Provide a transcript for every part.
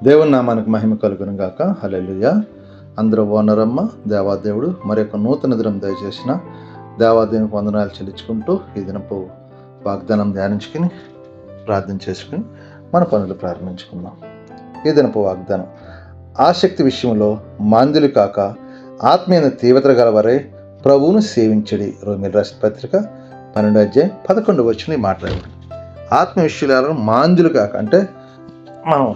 దేవుని నామానికి మహిమ కలుగును గాక. హల్లెలూయా. అందరూ ఓనరమ్మ దేవాదేవుడు మరొక నూతన దినం దయచేసిన దేవాదేవునికి వందనాలు చెల్లించుకుంటూ ఈ దినపు వాగ్దానం ధ్యానించుకుని ప్రార్థన చేసుకుని మన పనులు ప్రారంభించుకుందాం. ఈ దినపు వాగ్దానం, ఆసక్తి విషయంలో మాంద్యులు కాక ఆత్మీయ తీవ్రత గలవారై ప్రభువును సేవించడి. రోమీయులకు రాసిన పత్రిక 12:11 మాట్లాడారు. ఆత్మ విషయాలను మాంద్యులు కాక అంటే మనం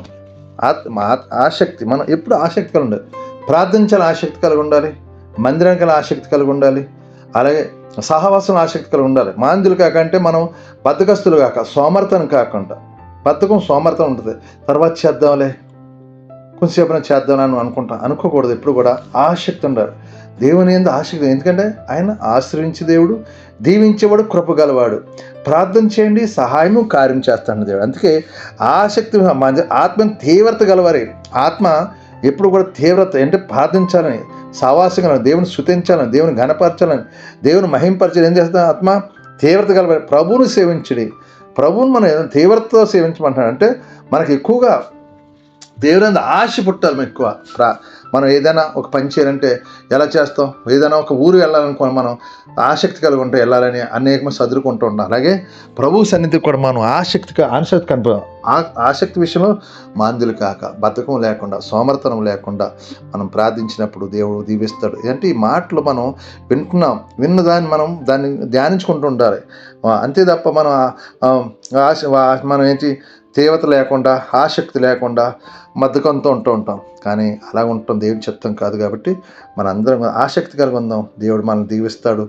ఆసక్తి, మనం ఎప్పుడు ఆసక్తి కలిగి ఉండాలి. ప్రార్థించాలి, ఆసక్తి కలిగి ఉండాలి. మందిరానికి ఆసక్తి కలిగి ఉండాలి. అలాగే సహవాసం ఆసక్తి కలిగి ఉండాలి. మాంద్యులు కాక అంటే మనం బద్ధకస్తులు కాక, సోమర్థనం కాకుండా. బద్ధకం సోమర్థం ఉంటుంది. తర్వాత చేద్దాంలే, కొంచెంసేపు చేద్దామని అనుకోకూడదు. ఎప్పుడు కూడా ఆసక్తి ఉండాలి. దేవుని యందు ఆసక్తి. ఎందుకంటే ఆయన ఆశ్రయించి దేవుడు, దీవించేవాడు, కృపగలవాడు. ప్రార్థన చేయండి, సహాయము కార్యం చేస్తాడు దేవుడు. అందుకే ఆసక్తి, ఆత్మ తీవ్రత గలవారే. ఆత్మ ఎప్పుడు కూడా తీవ్రత అంటే ప్రార్థించాలని, సావాసంగా దేవుని స్తుతించాలని, దేవుని ఘనపరచాలని, దేవుని మహింపరచాలని ఏం చేస్తాం? ఆత్మ తీవ్రత గలవారే. ప్రభువును సేవించడి. ప్రభువును మనం తీవ్రతతో సేవించమంటాడు. అంటే మనకి ఎక్కువగా దేవుని ఆశ పుట్టాలి. ఎక్కువ మనం ఏదైనా ఒక పని చేయాలంటే ఎలా చేస్తాం? ఏదైనా ఒక ఊరు వెళ్ళాలనుకో, మనం ఆసక్తి కలిగి ఉంటే వెళ్ళాలని అనేకమంది చదువుకుంటూ ఉంటాం. అలాగే ప్రభు సన్నిధికి కూడా మనం ఆసక్తి కనిపి ఆసక్తి విషయంలో మాంద్యులు కాక, బద్ధకం లేకుండా, సోమర్థనం లేకుండా మనం ప్రార్థించినప్పుడు దేవుడు దీవిస్తాడు. అంటే ఈ మాటలు మనం విన్నదాన్ని మనం దాన్ని ధ్యానించుకుంటూ ఉండాలి. అంతే తప్ప మనం ఏంటి తీవ్రత లేకుండా, ఆసక్తి లేకుండా బద్ధకంతో ఉంటూ ఉంటాం. కానీ అలా ఉంటాం దేవుని చిత్తం కాదు. కాబట్టి మనందరం ఆసక్తి కలిగి ఉందాం. దేవుడు మనల్ని దీవిస్తాడు.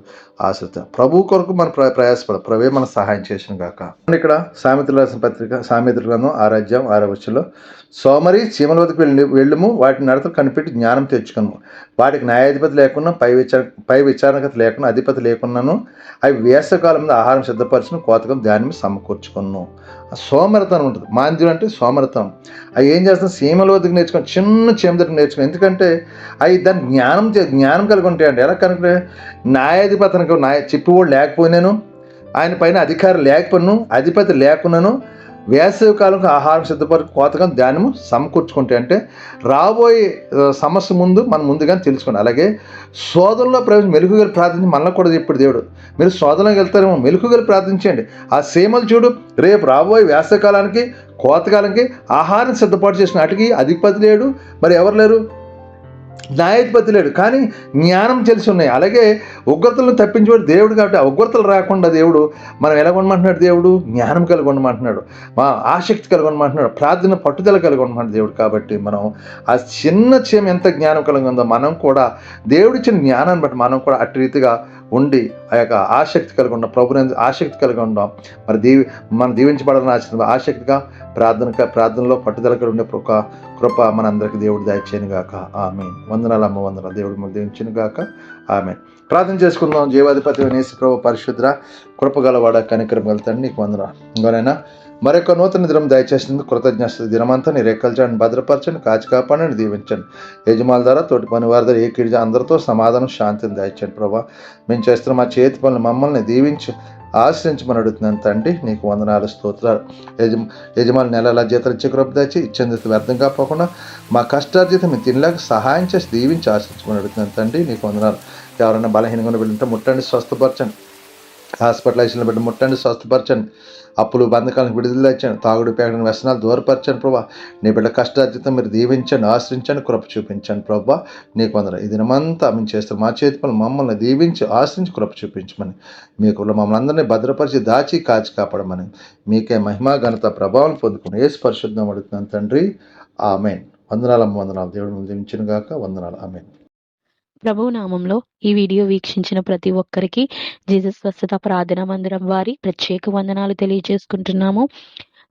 ఆసక్తి ప్రభు కొరకు మనం ప్రయాసపడ, ప్రభే మన సహాయం చేసిన గాక. ఇక్కడ సామెతలు రాసిన పత్రిక, సామెతల గ్రంథం 6:6 సోమరి చీమల వద్దకు వెళ్ళుము, వాటిని నడతలు కనిపెట్టి జ్ఞానం తెచ్చుకును. వాటికి న్యాయాధిపతి లేకున్నా, పై విచారణకత లేకుండా, అధిపతి లేకున్నాను, అవి వేసవకాలం మీద ఆహారం సిద్ధపరచును, కోతకం ధాన్యం సమకూర్చుకును. సోమరితనం ఉంటుంది. మాంద్యులు అంటే సోమరితనం. అవి ఏం చేస్తాం? చీమల వద్దకు నేర్చుకొని, చిన్న చీమ దగ్గర నేర్చుకుని. ఎందుకంటే అవి దాని జ్ఞానం కలిగి ఉంటాయండి. ఎలా కనుక న్యాయాధిపతి చెప్పేవాడు లేకపోయినాను, ఆయన పైన అధికారం లేకపోయినాను, అధిపతి లేకున్నాను, వేసవి కాలంలో ఆహారం సిద్ధపరచు, కోతకం ధాన్యము సమకూర్చుకుంటే, అంటే రాబోయే సమస్య మనం ముందుగానే తెలుసుకోండి. అలాగే శోధనలో మెలుగుగలు ప్రార్థించి మనలో కూడా చెప్పాడు దేవుడు. మీరు శోధనలోకి వెళ్తారేమో, మెలుగుగలు ప్రార్థించండి. ఆ సీమలు చూడు, రేపు రాబోయే వేసవికాలానికి, కోతకాలానికి ఆహారం సిద్ధపాటు చేసిన వాటికి అధిపతి లేడు, మరి ఎవరు లేరు? న్యాయాధిపతి లేడు, కానీ జ్ఞానం తెలిసి ఉన్నాయి. అలాగే ఉగ్రతలను తప్పించేవాడు దేవుడు. కాబట్టి ఆ ఉగ్రతలు రాకుండా దేవుడు మనం ఎలా ఉండమంటున్నాడు? దేవుడు జ్ఞానం కలిగి ఉండమంటున్నాడు, ఆసక్తి కలిగి ఉండమంటున్నాడు, ప్రార్థన పట్టుదల కలిగి ఉండమంటున్నాడు దేవుడు. కాబట్టి మనం ఆ చిన్న చీమ ఎంత జ్ఞానం కలిగి ఉందో, మనం కూడా దేవుడిచ్చిన జ్ఞానాన్ని బట్టి మనం కూడా అట్టి రీతిగా ఉండి ఆ యొక్క ఆసక్తి కలిగి ఉండాం. ప్రభుని ఆసక్తి కలిగి ఉండాం. మరి మనం దీవించబడాలని ఆసక్తిగా ప్రార్థనలో పట్టుదల కలిగి ఉండే కృప మనందరికీ దేవుడు దయచేయను గాక. ఆమేన్. వందనాలు అమ్మ, వందనాలు. దేవుడు మనం దీవించును గాక. ఆమేన్. ప్రార్థన చేసుకుందాం. జీవాధిపతి యేసు ప్రభు పరిశుద్ధ కృపగలవాడ, కనికరం గల తండ్రి, నీకు వందనాలు. ఇంకోనైనా మరొక నూతన దినం దయచేసినందుకు కృతజ్ఞత. దినమంతా నీ రెక్కల్చండి, భద్రపరచండి, కాచి కాపాడండి, దీవించండి. యజమానుల ద్వారా, తోటి పని వారి ద్వారా, ఏకీడిగా అందరితో సమాధానం, శాంతిని దయచేయండి ప్రభా. మేము చేస్తున్న మా చేతి పనులు మమ్మల్ని దీవించి ఆశ్రయించమని అడుగుతున్నాను తండ్రి. నీకు వందనాలు, స్తోత్రాలు. యజమాని నెలలా జీతాలు ఇచ్చే కృప తెచ్చి ఇచ్చేందుకు వ్యర్థం కాకుండా మా కష్టార్జితం మేము తినలేక సహాయం చేసి దీవించి ఆశ్రయించమని అడుగుతున్నాను తండ్రి. నీకు వందనాలు. ఎవరైనా బలహీనంగా బిడ్డంటే ముట్టండి, స్వస్థపరచండి. హాస్పిటలైజేషన్లో బిడ్డ ముట్టండి, స్వస్థపరచండి. అప్పులు బంధకాలకు విడుదల ఇచ్చండి. తాగుడు పేగడ వ్యసనాలు దూరపరచండి ప్రభా. నీ బిడ్డ కష్టార్జితం మీరు దీవించండి, ఆశ్రయించండి, కృప చూపించండి ప్రభా. నీకు వందనాలు. ఈ దినమంతా మేము చేస్తాం మా చేతి పనులు మమ్మల్ని దీవించి ఆశ్రయించి కృప చూపించమని, మీకు మమ్మల్ని అందరినీ భద్రపరిచి దాచి కాచి కాపాడమని, మీకే మహిమా ఘనత ప్రభావం పొందుకుని యేసు పరిశుద్ధం అడుగుతున్నాను తండ్రి. ఆమేన్. వందనాలమ్మ, వందనాలు. దేవుడు దీవించును గాక. వందనాలు. ఆమేన్. ప్రభువు నామంలో ఈ వీడియో వీక్షించిన ప్రతి ఒక్కరికి జీసస్ స్వస్థత ప్రార్థనా మందిరం వారి ప్రత్యేక వందనాలు తెలియజేసుకుంటున్నాము.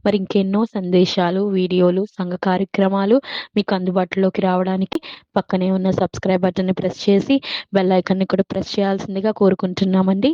మరి ఇంకెన్నో సందేశాలు, వీడియోలు, సంఘ కార్యక్రమాలు మీకు అందుబాటులోకి రావడానికి పక్కనే ఉన్న సబ్స్క్రైబ్ బటన్ని ప్రెస్ చేసి బెల్ ఐకాన్ని కూడా ప్రెస్ చేయాల్సిందిగా కోరుకుంటున్నామండి.